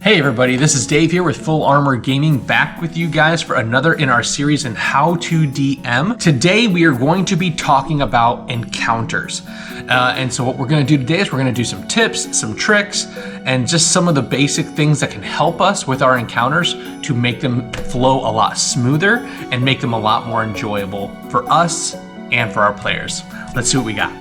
Hey everybody, this is Dave here with Full Armor Gaming, back with you guys for another in our series in How to DM. Today we are going to be talking about encounters. And so what we're going to do today is we're going to do some tips, some tricks, and just some of the basic things that can help us with our encounters to make them flow a lot smoother and make them a lot more enjoyable for us and for our players. Let's see what we got.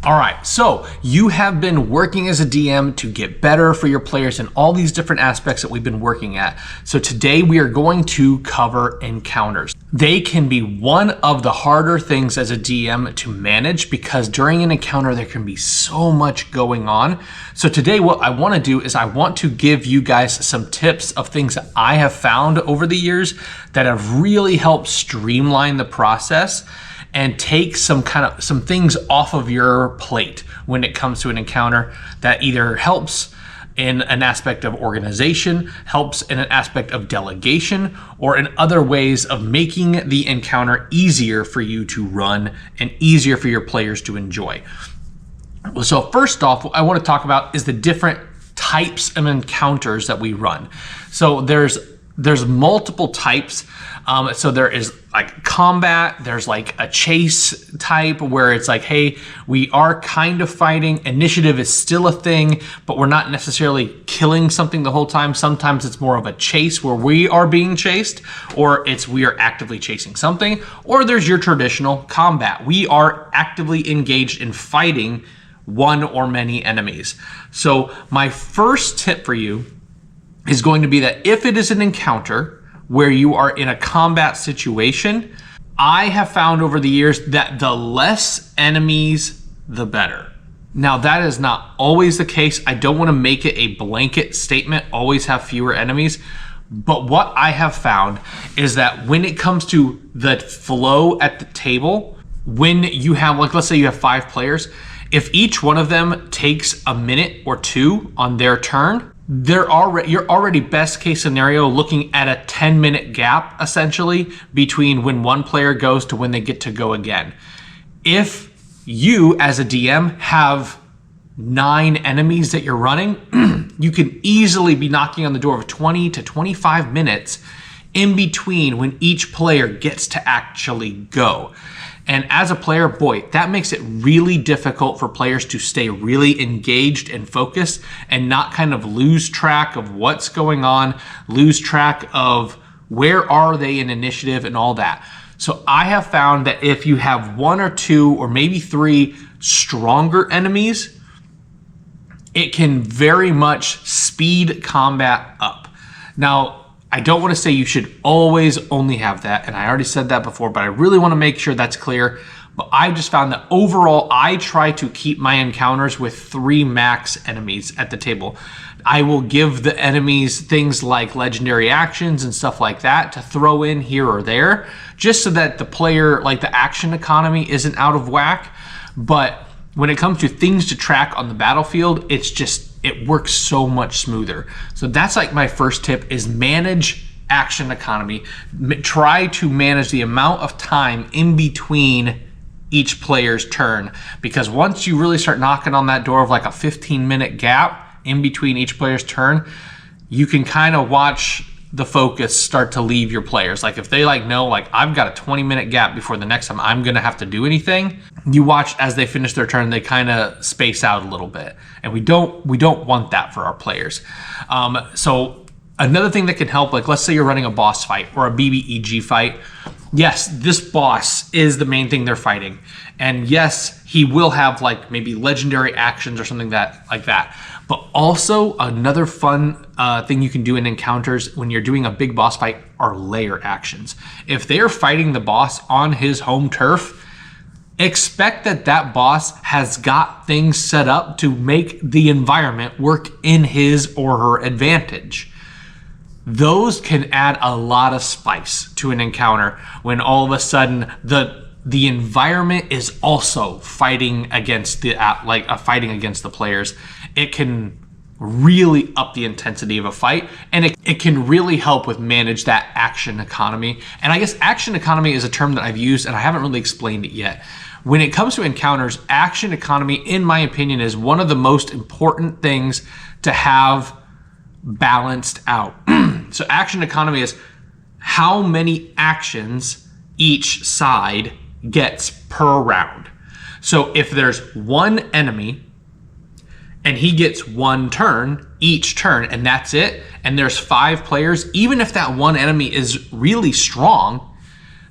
All right, so you have been working as a DM to get better for your players in all these different aspects that we've been working at. So today we are going to cover encounters. They can be one of the harder things as a DM to manage because during an encounter there can be so much going on. So today what I want to do is I want to give you guys some tips of things that I have found over the years that have really helped streamline the process and take some things off of your plate when it comes to an encounter that either helps in an aspect of organization, helps in an aspect of delegation, or in other ways of making the encounter easier for you to run and easier for your players to enjoy. So first off, what I want to talk about is the different types of encounters that we run. So there's multiple types. So there is like combat, there's like a chase type where it's like, hey, we are kind of fighting. Initiative is still a thing, but we're not necessarily killing something the whole time. Sometimes it's more of a chase where we are being chased, or we are actively chasing something. Or there's your traditional combat. We are actively engaged in fighting one or many enemies. So my first tip for you is going to be that if it is an encounter where you are in a combat situation, I have found over the years that the less enemies, the better. Now that is not always the case. I don't want to make it a blanket statement, always have fewer enemies. But what I have found is that when it comes to the flow at the table, when you have, like, let's say you have 5 players, if each one of them takes a minute or 2 on their turn, you're already best case scenario looking at a 10-minute gap essentially between when one player goes to when they get to go again. If you as a DM have 9 enemies that you're running, you can easily be knocking on the door of 20 to 25 minutes in between when each player gets to actually go. And as a player, boy, that makes it really difficult for players to stay really engaged and focused and not kind of lose track of what's going on, lose track of where are they in initiative and all that. So I have found that if you have 1 or 2 or maybe 3 stronger enemies, it can very much speed combat up. Now, I don't want to say you should always only have that, and I already said that before, but I really want to make sure that's clear. But I just found that overall, I try to keep my encounters with 3 max enemies at the table. I will give the enemies things like legendary actions and stuff like that to throw in here or there, just so that the player, like the action economy, isn't out of whack. But when it comes to things to track on the battlefield, it works so much smoother. So that's like my first tip, is manage action economy. Try to manage the amount of time in between each player's turn, because once you really start knocking on that door of like a 15-minute gap in between each player's turn, you can kind of watch the focus start to leave your players. Like if they know I've got a 20-minute gap before the next time I'm gonna have to do anything, you watch as they finish their turn, they kind of space out a little bit, and we don't want that for our players. So another thing that can help, like let's say you're running a boss fight or a BBEG fight. Yes, this boss is the main thing they're fighting, and yes, he will have like maybe legendary actions or something like that. But also another fun thing you can do in encounters when you're doing a big boss fight are layer actions. If they're fighting the boss on his home turf, expect that boss has got things set up to make the environment work in his or her advantage. Those can add a lot of spice to an encounter when all of a sudden the environment is also fighting against the players. It can really up the intensity of a fight, and it can really help with manage that action economy. And I guess action economy is a term that I've used and I haven't really explained it yet. When it comes to encounters, action economy, in my opinion, is one of the most important things to have balanced out. So action economy is how many actions each side gets per round. So if there's one enemy and he gets one turn each turn and that's it, and there's 5 players, even if that one enemy is really strong,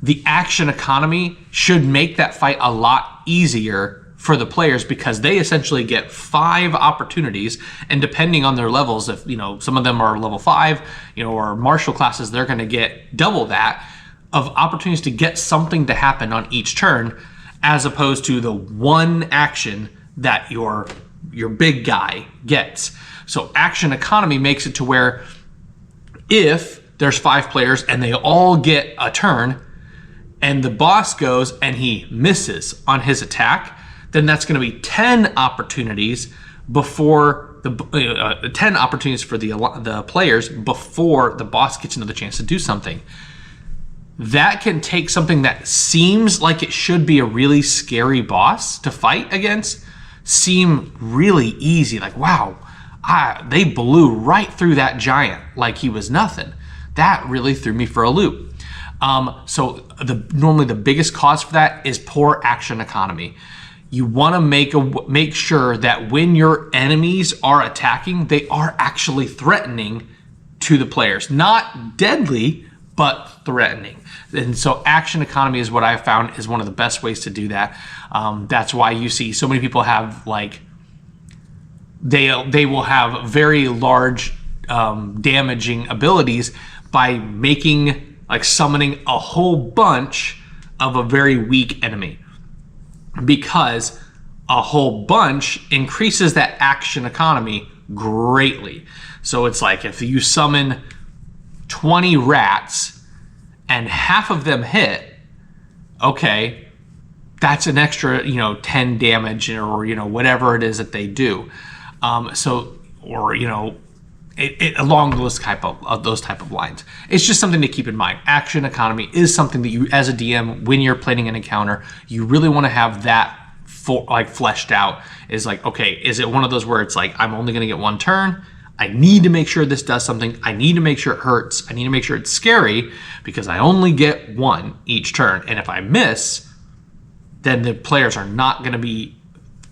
the action economy should make that fight a lot easier for the players, because they essentially get 5 opportunities, and depending on their levels, if some of them are level 5, or martial classes, they're going to get double that of opportunities to get something to happen on each turn, as opposed to the one action that your big guy gets. So action economy makes it to where if there's 5 players and they all get a turn, and the boss goes and he misses on his attack, then that's going to be 10 opportunities before the 10 opportunities for the players before the boss gets another chance to do something. That can take something that seems like it should be a really scary boss to fight against seem really easy. Like, wow, they blew right through that giant like he was nothing. That really threw me for a loop. So normally the biggest cause for that is poor action economy. You want to make sure that when your enemies are attacking, they are actually threatening to the players. Not deadly, but threatening. And so action economy is what I found is one of the best ways to do that. That's why you see so many people have they will have very large damaging abilities by summoning a whole bunch of a very weak enemy, because a whole bunch increases that action economy greatly. So it's like if you summon 20 rats and half of them hit, okay, that's an extra 10 damage or whatever it is that they do. Along those type of lines. It's just something to keep in mind. Action economy is something that you, as a DM, when you're planning an encounter, you really want to have that fleshed out. Is like, okay, is it one of those where it's like, I'm only going to get one turn? I need to make sure this does something. I need to make sure it hurts. I need to make sure it's scary, because I only get one each turn. And if I miss, then the players are not going to be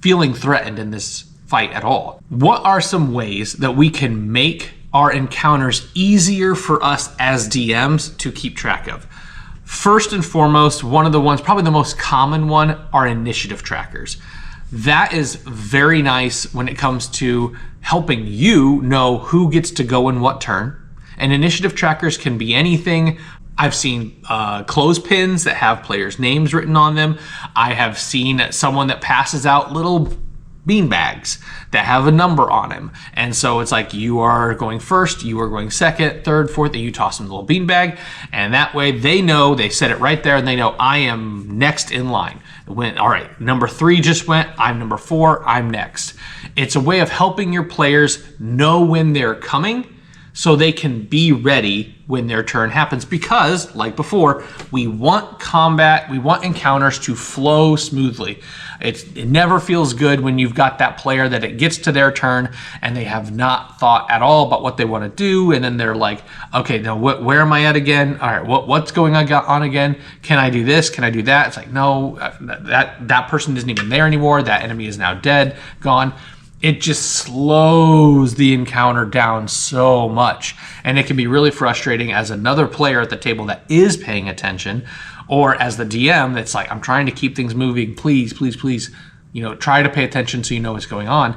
feeling threatened in this fight at all. What are some ways that we can make our encounters easier for us as DMs to keep track of? First and foremost, one of the ones, probably the most common one, are initiative trackers. That is very nice when it comes to helping you know who gets to go in what turn. And initiative trackers can be anything. I've seen clothespins that have players' names written on them. I have seen someone that passes out little bean bags that have a number on them, and so it's like, you are going first, you are going second, third, fourth, and you toss them the little bean bag, and that way they know, they set it right there, and they know I am next in line. All right, number 3 just went, I'm number 4, I'm next. It's a way of helping your players know when they're coming, so they can be ready when their turn happens, because like before, we want combat, we want encounters to flow smoothly. It never feels good when you've got that player that it gets to their turn and they have not thought at all about what they want to do, and then they're like, okay, now where am I at again? All right, what's going on again? Can I do this? Can I do that? It's like, no, that person isn't even there anymore. That enemy is now dead, gone. It just slows the encounter down so much, and it can be really frustrating as another player at the table that is paying attention, or as the DM that's like, I'm trying to keep things moving, please, please, please, try to pay attention so you know what's going on.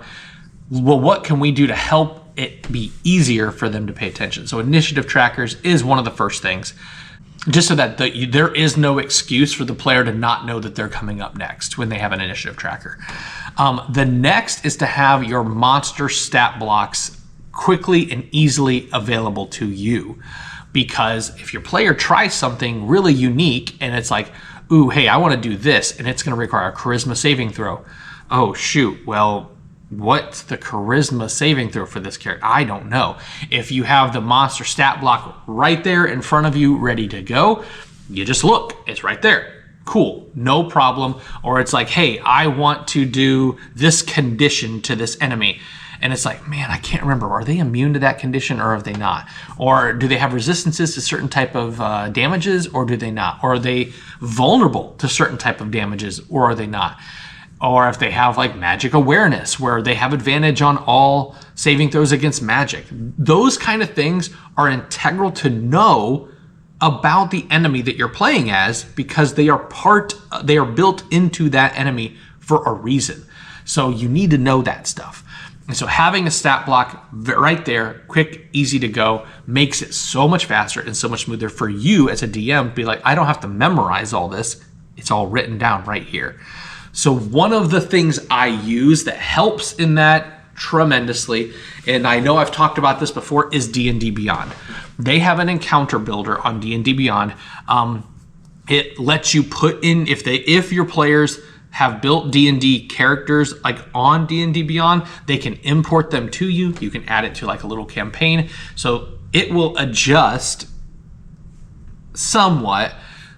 Well, what can we do to help it be easier for them to pay attention? So initiative trackers is one of the first things, just so that there is no excuse for the player to not know that they're coming up next when they have an initiative tracker. The next is to have your monster stat blocks quickly and easily available to you. Because if your player tries something really unique and it's like, ooh, hey, I want to do this, and it's going to require a charisma saving throw. Oh, shoot. Well, what's the charisma saving throw for this character? I don't know. If you have the monster stat block right there in front of you, ready to go, you just look, it's right there. Cool, no problem. Or it's like, hey, I want to do this condition to this enemy. And it's like, man, I can't remember. Are they immune to that condition or are they not? Or do they have resistances to certain type of damages or do they not? Or are they vulnerable to certain type of damages or are they not? Or if they have like magic awareness where they have advantage on all saving throws against magic. Those kind of things are integral to know about the enemy that you're playing as because they are built into that enemy for a reason. So you need to know that stuff. And so having a stat block right there, quick, easy to go, makes it so much faster and so much smoother for you as a DM to be like, I don't have to memorize all this. It's all written down right here. So one of the things I use that helps in that tremendously, and I know I've talked about this before, is D&D Beyond. They have an encounter builder on D&D Beyond. It lets you put in, if your players have built D&D characters like on D&D Beyond, they can import them to you. You can add it to like a little campaign. So it will adjust somewhat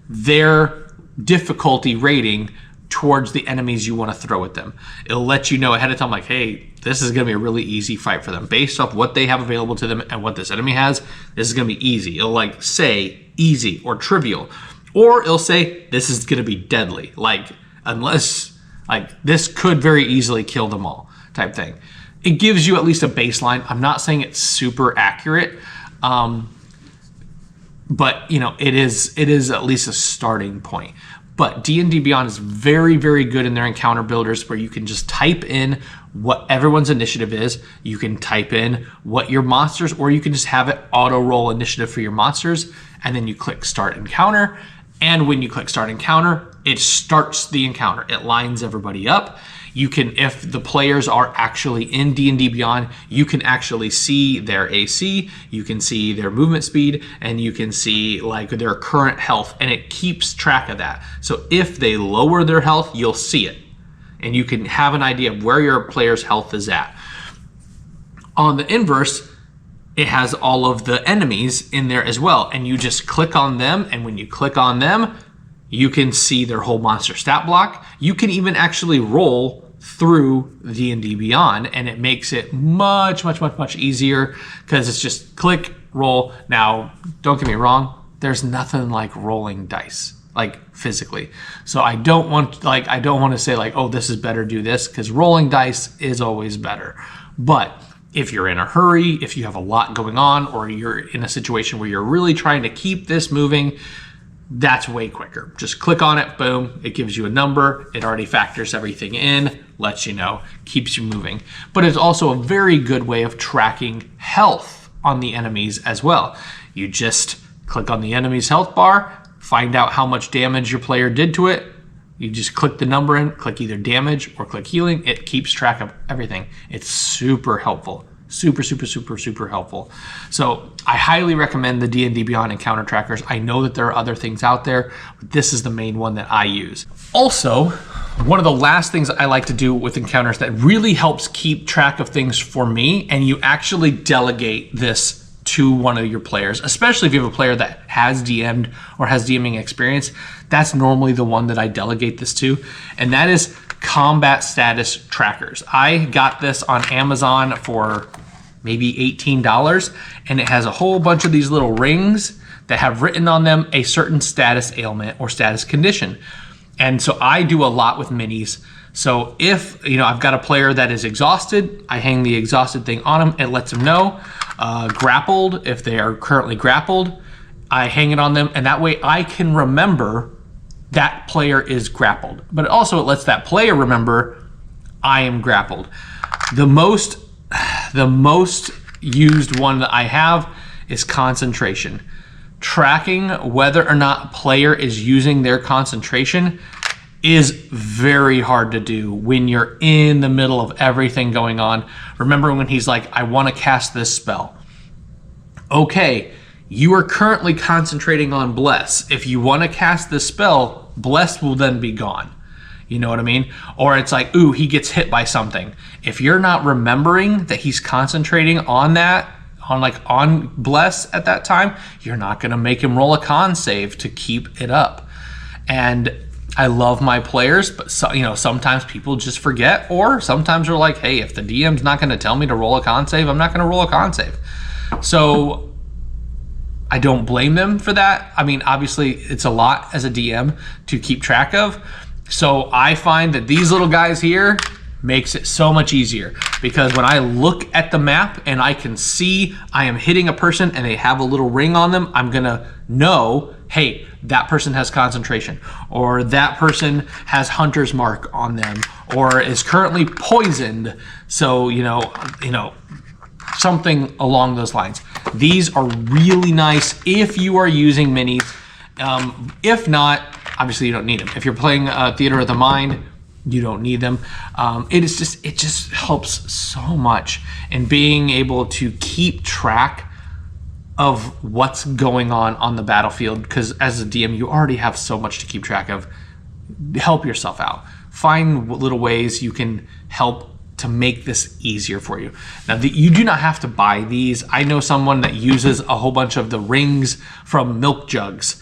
their difficulty rating towards the enemies you want to throw at them. It'll let you know ahead of time, like, hey, this is going to be a really easy fight for them. Based off what they have available to them and what this enemy has, this is going to be easy. It'll like say easy or trivial. Or it'll say this is going to be deadly. Like, unless, like, this could very easily kill them all type thing. It gives you at least a baseline. I'm not saying it's super accurate, but, you know, it is at least a starting point. But D&D Beyond is very, very good in their encounter builders where you can just type in what everyone's initiative is. You can type in what your monsters, or you can just have it auto roll initiative for your monsters. And then you click start encounter. And when you click start encounter, it starts the encounter. It lines everybody up. You can, if the players are actually in D&D Beyond, you can actually see their AC, you can see their movement speed, and you can see like their current health, and it keeps track of that. So if they lower their health, you'll see it. And you can have an idea of where your player's health is at. On the inverse, it has all of the enemies in there as well. And you just click on them, and when you click on them, you can see their whole monster stat block. You can even actually roll through D&D Beyond, and it makes it much, much, much, much easier because it's just click, roll. Now, don't get me wrong, there's nothing like rolling dice, like physically. So I don't want to say like, oh, this is better, do this, because rolling dice is always better. But if you're in a hurry, if you have a lot going on, or you're in a situation where you're really trying to keep this moving, that's way quicker. Just click on it, boom, it gives you a number, it already factors everything in, lets you know, keeps you moving. But it's also a very good way of tracking health on the enemies as well. You just click on the enemy's health bar, find out how much damage your player did to it. You just click the number in, click either damage or click healing. It keeps track of everything. It's super helpful. Super, super, super, super helpful. So I highly recommend the D&D Beyond encounter trackers. I know that there are other things out there, but this is the main one that I use. Also, one of the last things I like to do with encounters that really helps keep track of things for me, and you actually delegate this to one of your players, especially if you have a player that has DM'd or has DMing experience, that's normally the one that I delegate this to, and that is combat status trackers. I got this on Amazon for maybe $18, and it has a whole bunch of these little rings that have written on them a certain status ailment or status condition. And so I do a lot with minis. So if, you know, I've got a player that is exhausted, I hang the exhausted thing on them. It lets them know. Grappled, if they are currently grappled, I hang it on them, and that way I can remember that player is grappled. But also it lets that player remember I am grappled. The most used one that I have is concentration. Tracking whether or not a player is using their concentration is very hard to do when you're in the middle of everything going on. Remember when he's like, I want to cast this spell. Okay, you are currently concentrating on Bless. If you want to cast this spell, Bless will then be gone. You know what I mean? Or it's like, ooh, he gets hit by something. If you're not remembering that he's concentrating on that, on bless at that time, you're not going to make him roll a con save to keep it up. And I love my players, but sometimes people just forget, or sometimes they're like, hey, if the DM's not going to tell me to roll a con save, I'm not going to roll a con save. So I don't blame them for that. I mean, obviously it's a lot as a DM to keep track of. So I find that these little guys here makes it so much easier, because when I look at the map and I can see I am hitting a person and they have a little ring on them, I'm gonna know, hey, that person has concentration, or that person has hunter's mark on them, or is currently poisoned. So, something along those lines. These are really nice if you are using minis. If not, obviously you don't need them. If you're playing Theater of the Mind, you don't need them. It just helps so much in being able to keep track of what's going on the battlefield, because as a DM, you already have so much to keep track of. Help yourself out. Find little ways you can help to make this easier for you. Now, you do not have to buy these. I know someone that uses a whole bunch of the rings from milk jugs.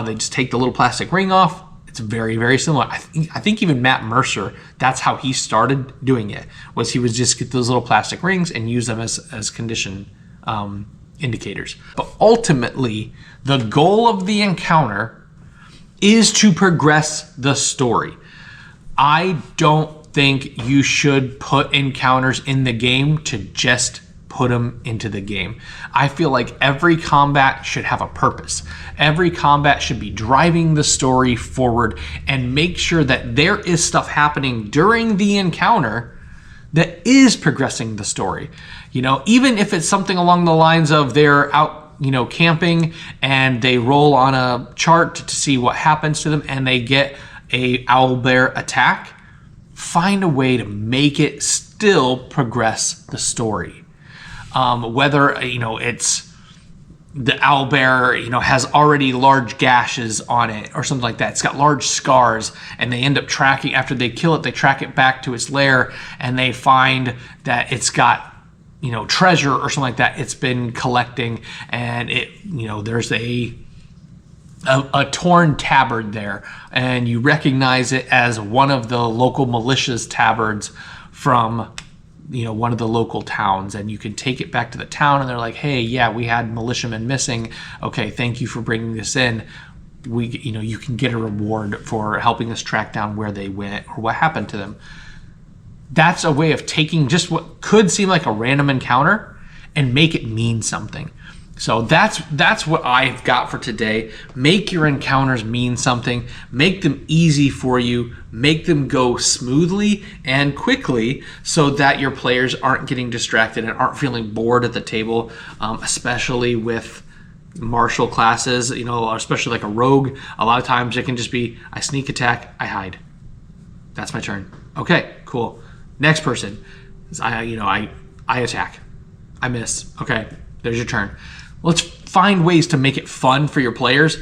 They just take the little plastic ring off. It's very, very similar. I think even Matt Mercer, that's how he started doing it, was he would just get those little plastic rings and use them as condition indicators. But ultimately, the goal of the encounter is to progress the story. I don't think you should put encounters in the game to just put them into the game. I feel like every combat should have a purpose. Every combat should be driving the story forward, and make sure that there is stuff happening during the encounter that is progressing the story. Even if it's something along the lines of they're out, camping, and they roll on a chart to see what happens to them, and they get a owlbear attack, find a way to make it still progress the story. Whether, it's the owlbear, has already large gashes on it or something like that. It's got large scars, and they end up tracking, after they kill it, they track it back to its lair, and they find that it's got, treasure or something like that it's been collecting, and there's a torn tabard there, and you recognize it as one of the local militia's tabards from one of the local towns, and you can take it back to the town, and they're like, hey, yeah, we had militiamen missing. Okay, thank you for bringing this in. You can get a reward for helping us track down where they went or what happened to them. That's a way of taking just what could seem like a random encounter and make it mean something. So that's what I've got for today. Make your encounters mean something. Make them easy for you. Make them go smoothly and quickly, so that your players aren't getting distracted and aren't feeling bored at the table, especially with martial classes, especially like a rogue. A lot of times it can just be, I sneak attack, I hide. That's my turn. Okay, cool. Next person, I attack. I miss. Okay, there's your turn. Let's find ways to make it fun for your players,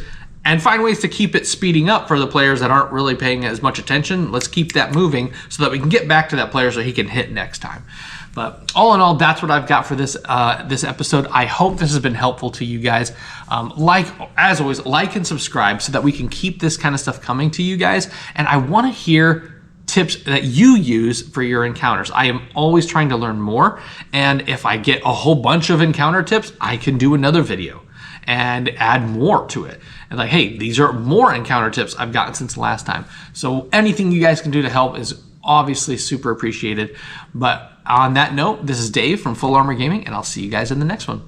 and find ways to keep it speeding up for the players that aren't really paying as much attention. Let's keep that moving so that we can get back to that player so he can hit next time. But all in all, that's what I've got for this episode. I hope this has been helpful to you guys. As always, like and subscribe so that we can keep this kind of stuff coming to you guys. And I want to hear tips that you use for your encounters. I am always trying to learn more, and if I get a whole bunch of encounter tips, I can do another video and add more to it. And like, hey, these are more encounter tips I've gotten since the last time. So anything you guys can do to help is obviously super appreciated. But on that note, this is Dave from Full Armor Gaming, and I'll see you guys in the next one.